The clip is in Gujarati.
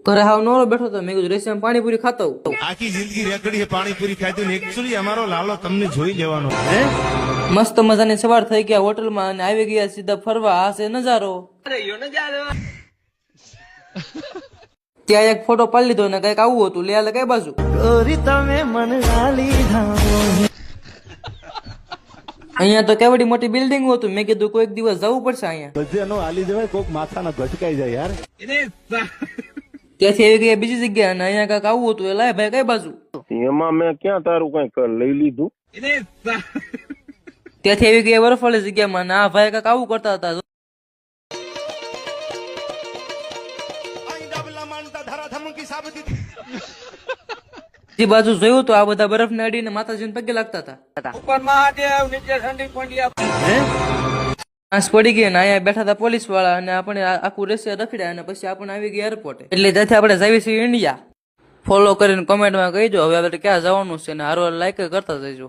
ઘરે હાવ નવરો બેઠો તો મેં કીધું રેસીમાં પાણીપુરી ખાતો હોઉં. આખી જિંદગી રેકડીએ પાણીપુરી ખાધી ને એકચ્યુઅલી અમારો લાલો તમને જોઈ લેવાનો. મસ્ત મજાની સવાર થઈ ગયા હોટલમાં અને આવી ગયા સીધા ફરવા. આ છે નજારો. ત્યાં એક ફોટો પાડી લીધો ને કઈક આવું હતું. લે કઈ બાજુ અહીંયા તો કેવડી મોટી બિલ્ડિંગ હતું. મેં કીધું કોઈક દિવસ જવું પડશે અહીંયા. બધેનો હાલી જવાય, કોક માથાના ભટકાઈ જાય યાર. ત્યાંથી આવી ગયા બીજી જગ્યા અને અહીંયા કઈક આવું હતું. એ લાય ભાઈ કઈ બાજુ? એમાં મેં ક્યાં તારું કઈક લઈ લીધું. ત્યાંથી આવી ગયા બરફવાળી જગ્યામાં ને આ ભાઈ કઈક આવું કરતા હતા. બીજી બાજુ જોયું તો આ બધા બરફ ને અડીને માતાજીને પગે લાગતા હતા. આંસ પડી ગઈ ને અહીંયા બેઠા હતા પોલીસ વાળા અને આપણે આખું રશિયા રખડ્યા અને પછી આપણે આવી ગયા એરપોર્ટ. એટલે ત્યાંથી આપણે જઈએ છીએ ઇન્ડિયા. ફોલો કરીને કોમેન્ટમાં કહીજો હવે આપણે ક્યાં જવાનું છે ને હારો લાઈક કરતા જઈજો.